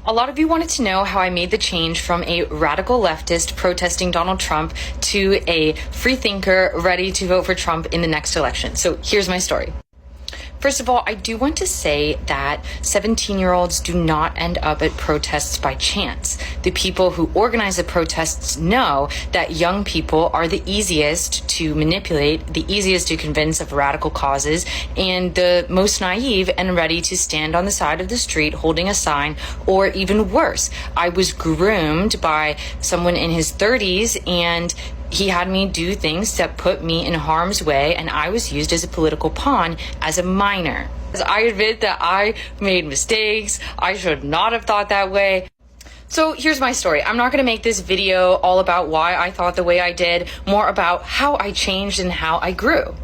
A lot of you wanted to know how I made the change from a radical leftist protesting Donald Trump to a free thinker ready to vote for Trump in the next election. So here's my story. First of all, I do want to say that 17-year-olds do not end up at protests by chance. The people who organize the protests know that young people are the easiest to manipulate, the easiest to convince of radical causes, and the most naive and ready to stand on the side of the street holding a sign, or even worse. I was groomed by someone in his 30s, and he had me do things that put me in harm's way, and I was used as a political pawn as a minor. I admit that I made mistakes. I should not have thought that way. So here's my story. I'm not going to make this video all about why I thought the way I did, more about how I changed and how I grew.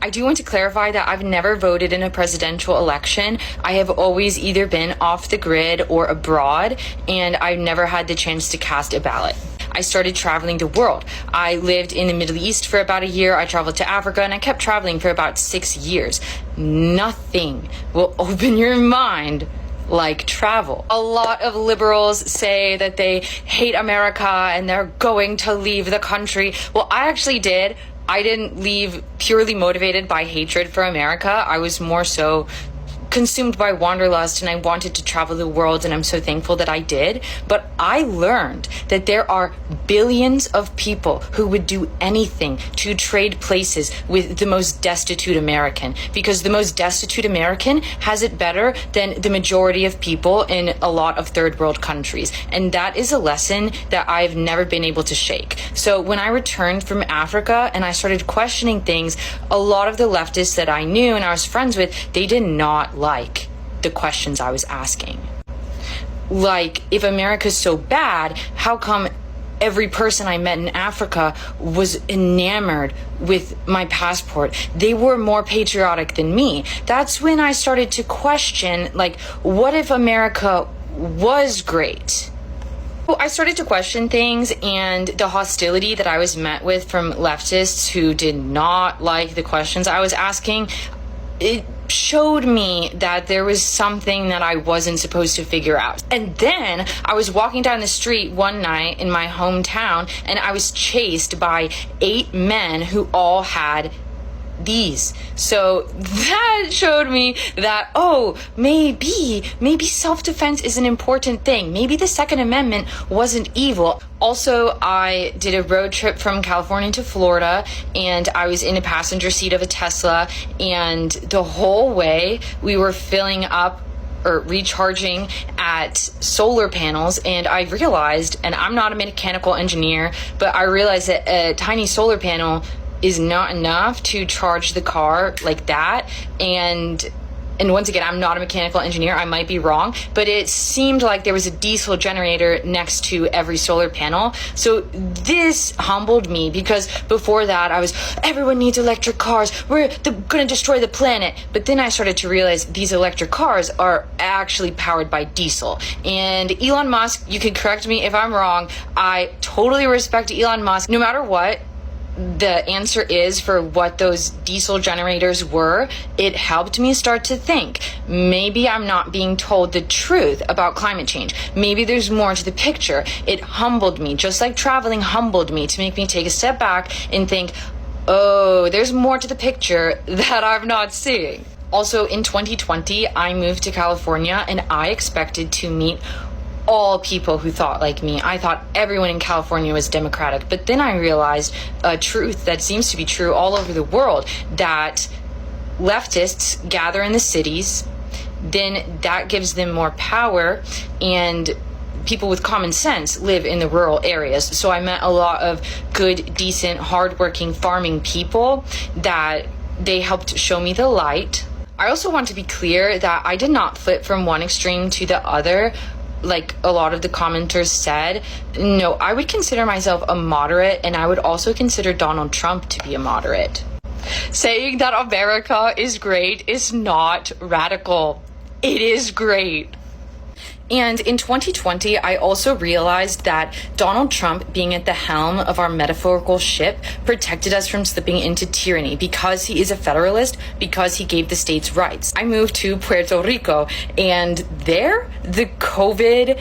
I do want to clarify that I've never voted in a presidential election. I have always either been off the grid or abroad, and I've never had the chance to cast a ballot. I started traveling the world. I lived in the Middle East for about a year. I traveled to Africa, and I kept traveling for about 6 years. Nothing will open your mind like travel. A lot of liberals say that they hate America and they're going to leave the country. Well, I actually did. I didn't leave purely motivated by hatred for America. I was more so consumed by wanderlust, and I wanted to travel the world, and I'm so thankful that I did. But I learned that there are billions of people who would do anything to trade places with the most destitute American, because the most destitute American has it better than the majority of people in a lot of third world countries. And that is a lesson that I've never been able to shake. So when I returned from Africa and I started questioning things, a lot of the leftists that I knew and I was friends with, they did not like the questions I was asking. Like, if America's so bad, how come every person I met in Africa was enamored with my passport? They were more patriotic than me. That's when I started to question, like, what if America was great? I started to question things, and the hostility that I was met with from leftists who did not like the questions I was asking, it showed me that there was something that I wasn't supposed to figure out. And then I was walking down the street one night in my hometown, and I was chased by 8 men who all had these. So that showed me that, oh, maybe self-defense is an important thing. Maybe the Second Amendment wasn't evil. Also, I did a road trip from California to Florida, and I was in a passenger seat of a Tesla, and the whole way we were filling up or recharging at solar panels, and I realized, and I'm not a mechanical engineer, but I realized that a tiny solar panel is not enough to charge the car like that. And once again, I'm not a mechanical engineer, I might be wrong, but it seemed like there was a diesel generator next to every solar panel. So this humbled me, because before that I was, everyone needs electric cars, we're gonna destroy the planet. But then I started to realize these electric cars are actually powered by diesel. And Elon Musk, you can correct me if I'm wrong, I totally respect Elon Musk. No matter what the answer is for what those diesel generators were, it helped me start to think, maybe I'm not being told the truth about climate change. Maybe there's more to the picture. It humbled me, just like traveling humbled me, to make me take a step back and think, oh, there's more to the picture that I'm not seeing. Also, in 2020, I moved to California, and I expected to meet all people who thought like me. I thought everyone in California was Democratic, but then I realized a truth that seems to be true all over the world, that leftists gather in the cities, then that gives them more power, and people with common sense live in the rural areas. So I met a lot of good, decent, hardworking farming people that they helped show me the light. I also want to be clear that I did not flip from one extreme to the other, like a lot of the commenters said. No, I would consider myself a moderate, and I would also consider Donald Trump to be a moderate. Saying that America is great is not radical. It is great. And in 2020, I also realized that Donald Trump being at the helm of our metaphorical ship protected us from slipping into tyranny because he is a federalist, because he gave the states rights. I moved to Puerto Rico, and there, the COVID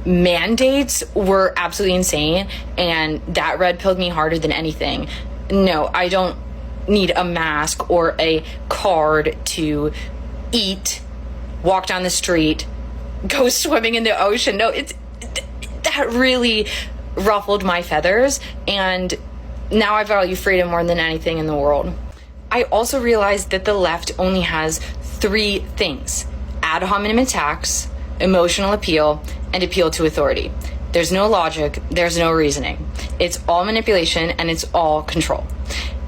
mandates were absolutely insane, and that red pilled me harder than anything. No, I don't need a mask or a card to eat, walk down the street, go swimming in the ocean. No, that really ruffled my feathers, and now I value freedom more than anything in the world. I also realized that the left only has 3 things: ad hominem attacks, emotional appeal, and appeal to authority. There's no logic, there's no reasoning. It's all manipulation and it's all control.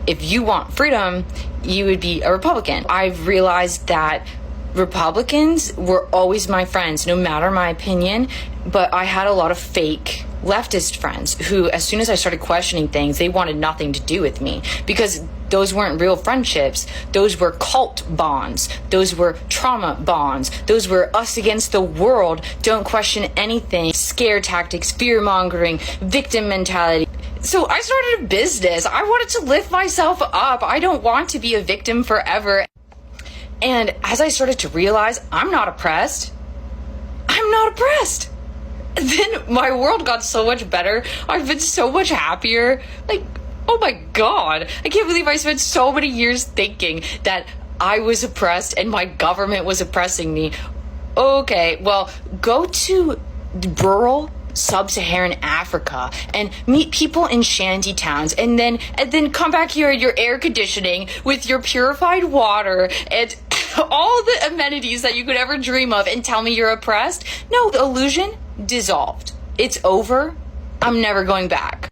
If you want freedom, you would be a Republican. I've realized that Republicans were always my friends, no matter my opinion, but I had a lot of fake leftist friends who, as soon as I started questioning things, they wanted nothing to do with me, because those weren't real friendships. Those were cult bonds. Those were trauma bonds. Those were us against the world. Don't question anything. Scare tactics, fear mongering, victim mentality. So I started a business. I wanted to lift myself up. I don't want to be a victim forever. And as I started to realize I'm not oppressed, then my world got so much better. I've been so much happier. Like, oh my God, I can't believe I spent so many years thinking that I was oppressed and my government was oppressing me. Okay, well, go to rural sub-Saharan Africa and meet people in shanty towns, and then come back here in your air conditioning with your purified water and all the amenities that you could ever dream of, and tell me you're oppressed? No, the illusion dissolved. It's over. I'm never going back.